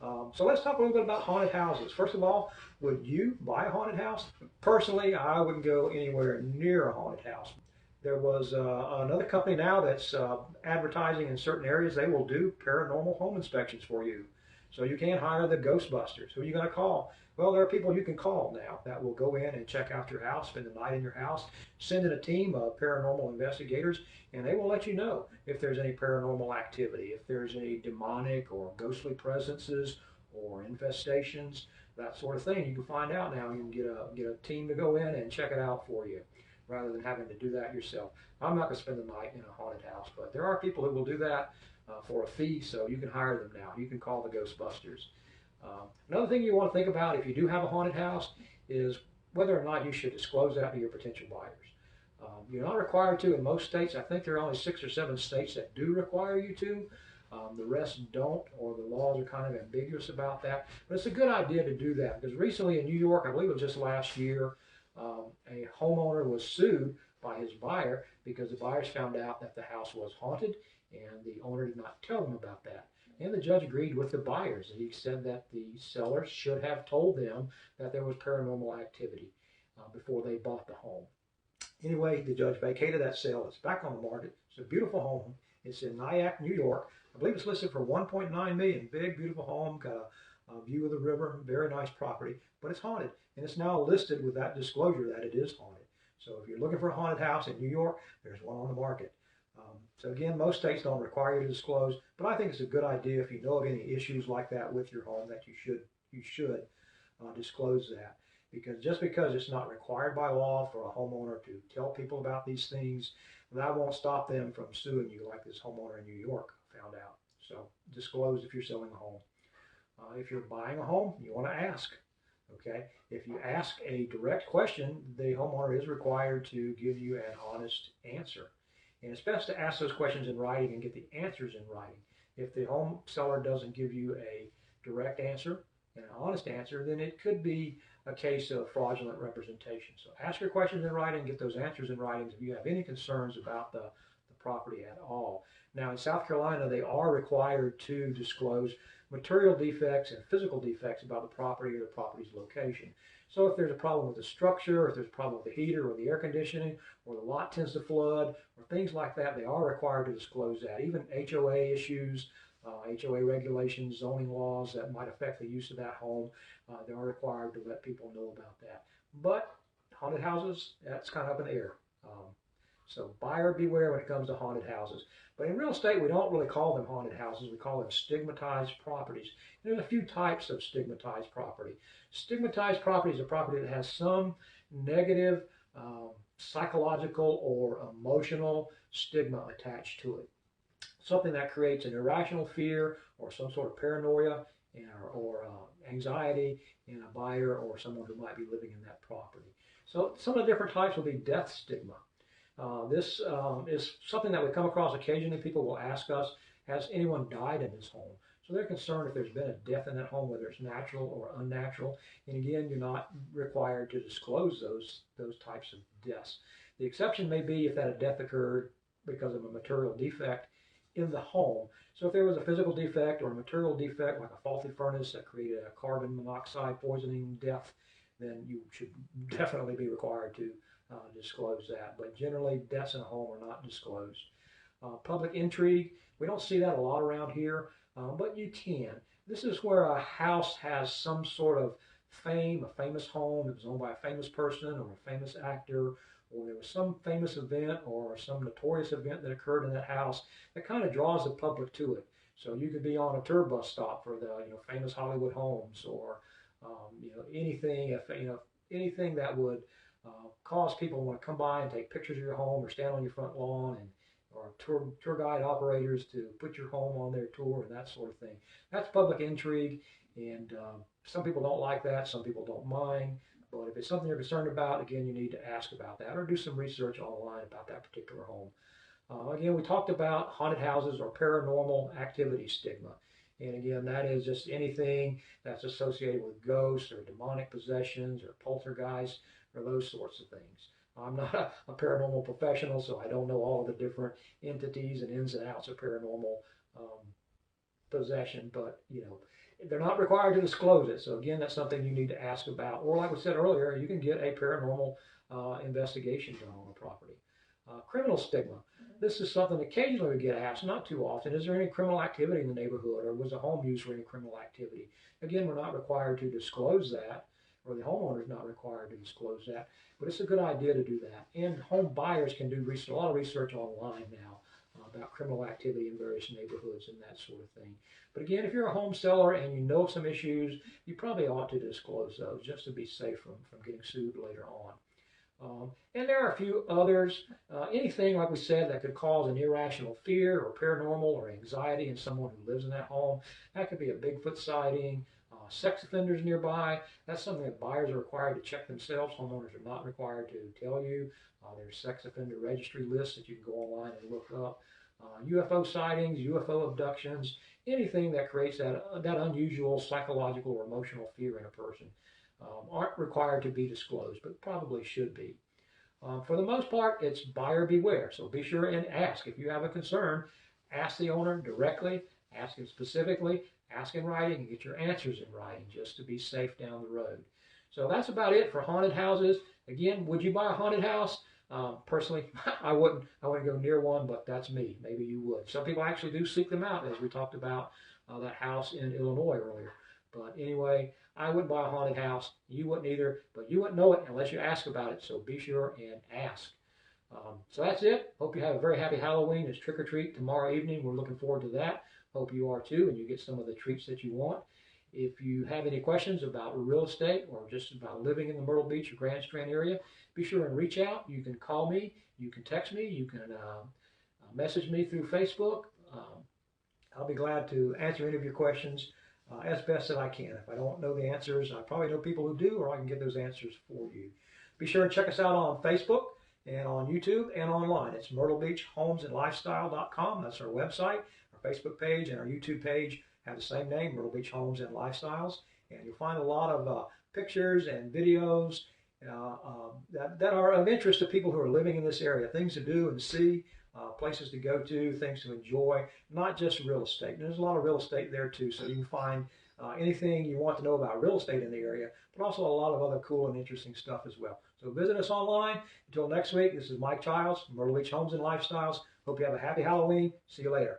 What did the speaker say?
So let's talk a little bit about haunted houses. First of all, would you buy a haunted house? Personally, I wouldn't go anywhere near a haunted house. There was another company now that's advertising in certain areas. They will do paranormal home inspections for you. So you can hire the Ghostbusters. Who are you going to call? Well, there are people you can call now that will go in and check out your house, spend the night in your house, send in a team of paranormal investigators, and they will let you know if there's any paranormal activity, if there's any demonic or ghostly presences or infestations, that sort of thing. You can find out now. You can get a team to go in and check it out for you, rather than having to do that yourself. I'm not going to spend the night in a haunted house, but there are people who will do that for a fee, so you can hire them now. You can call the Ghostbusters. Another thing you want to think about if you do have a haunted house is whether or not you should disclose that to your potential buyers. You're not required to in most states. I think there are only 6 or 7 states that do require you to. The rest don't, or the laws are kind of ambiguous about that. But it's a good idea to do that because recently in New York, I believe it was just last year, a homeowner was sued by his buyer because the buyers found out that the house was haunted and the owner did not tell them about that. And the judge agreed with the buyers. He said that the seller should have told them that there was paranormal activity before they bought the home. Anyway, the judge vacated that sale. It's back on the market. It's a beautiful home. It's in Nyack, New York. I believe it's listed for 1.9 million. Big, beautiful home. Got a view of the river. Very nice property. But it's haunted, and it's now listed with that disclosure that it is haunted. So if you're looking for a haunted house in New York, there's one on the market. So again, most states don't require you to disclose, but I think it's a good idea if you know of any issues like that with your home that you should disclose that. Because just because it's not required by law for a homeowner to tell people about these things, that won't stop them from suing you like this homeowner in New York found out. So disclose if you're selling a home. If you're buying a home, you want to ask. Okay, if you ask a direct question, the homeowner is required to give you an honest answer. And it's best to ask those questions in writing and get the answers in writing. If the home seller doesn't give you a direct answer and an honest answer, then it could be a case of fraudulent representation. So ask your questions in writing, get those answers in writing if you have any concerns about the property at all. Now in South Carolina, they are required to disclose material defects and physical defects about the property or the property's location. So if there's a problem with the structure, if there's a problem with the heater or the air conditioning, or the lot tends to flood, or things like that, they are required to disclose that. Even HOA issues, HOA regulations, zoning laws that might affect the use of that home, they are required to let people know about that. But haunted houses, that's kind of up in the air. So buyer beware when it comes to haunted houses. But in real estate, we don't really call them haunted houses. We call them stigmatized properties. And there's a few types of stigmatized property. Stigmatized property is a property that has some negative psychological or emotional stigma attached to it. Something that creates an irrational fear or some sort of paranoia or anxiety in a buyer or someone who might be living in that property. So some of the different types will be death stigma. This is something that we come across occasionally. People will ask us, has anyone died in this home? So they're concerned if there's been a death in that home, whether it's natural or unnatural. And again, you're not required to disclose those types of deaths. The exception may be if that a death occurred because of a material defect in the home. So if there was a physical defect or a material defect, like a faulty furnace that created a carbon monoxide poisoning death, then you should definitely be required to disclose that. But generally, deaths in a home are not disclosed. Public intrigue, we don't see that a lot around here, but you can. This is where a house has some sort of fame, a famous home, it was owned by a famous person or a famous actor, or there was some famous event or some notorious event that occurred in that house that kind of draws the public to it. So you could be on a tour bus stop for the famous Hollywood homes, or anything that would cause people to want to come by and take pictures of your home or stand on your front lawn, or tour guide operators to put your home on their tour and that sort of thing. That's public intrigue, and some people don't like that, some people don't mind. But if it's something you're concerned about, again, you need to ask about that or do some research online about that particular home. Again, we talked about haunted houses or paranormal activity stigma. And again, that is just anything that's associated with ghosts or demonic possessions or poltergeists or those sorts of things. I'm not a paranormal professional, so I don't know all of the different entities and ins and outs of paranormal possession, but they're not required to disclose it. So again, that's something you need to ask about. Or like we said earlier, you can get a paranormal investigation done on a property. Criminal stigma. This is something occasionally we get asked, not too often. Is there any criminal activity in the neighborhood, or was a home used for any criminal activity? Again, we're not required to disclose that, or the homeowner is not required to disclose that, but it's a good idea to do that. And home buyers can do a lot of research online now about criminal activity in various neighborhoods and that sort of thing. But again, if you're a home seller and you know some issues, you probably ought to disclose those just to be safe from getting sued later on. And there are a few others. Anything, like we said, that could cause an irrational fear or paranormal or anxiety in someone who lives in that home. That could be a Bigfoot sighting, sex offenders nearby. That's something that buyers are required to check themselves. Homeowners are not required to tell you. There's sex offender registry lists that you can go online and look up. UFO sightings, UFO abductions, anything that creates that unusual psychological or emotional fear in a person aren't required to be disclosed, but probably should be. For the most part, it's buyer beware. So be sure and ask. If you have a concern, ask the owner directly, ask him specifically, ask in writing, and get your answers in writing just to be safe down the road. So that's about it for haunted houses. Again, would you buy a haunted house? Personally, I wouldn't go near one, but that's me. Maybe you would. Some people actually do seek them out, as we talked about that house in Illinois earlier. But anyway, I wouldn't buy a haunted house. You wouldn't either, but you wouldn't know it unless you ask about it. So be sure and ask. So that's it. Hope you have a very happy Halloween. It's trick or treat tomorrow evening. We're looking forward to that. Hope you are too, and you get some of the treats that you want. If you have any questions about real estate or just about living in the Myrtle Beach or Grand Strand area, be sure and reach out. You can call me, you can text me, you can message me through Facebook. I'll be glad to answer any of your questions as best that I can. If I don't know the answers, I probably know people who do, or I can get those answers for you. Be sure and check us out on Facebook and on YouTube and online. It's myrtlebeachhomesandlifestyle.com. That's our website. Our Facebook page and our YouTube page have the same name, Myrtle Beach Homes and Lifestyles. And you'll find a lot of pictures and videos that are of interest to people who are living in this area. Things to do and see, places to go to, things to enjoy, not just real estate. There's a lot of real estate there too, so you can find anything you want to know about real estate in the area, but also a lot of other cool and interesting stuff as well. So visit us online. Until next week, this is Mike Childs, Myrtle Beach Homes and Lifestyles. Hope you have a happy Halloween. See you later.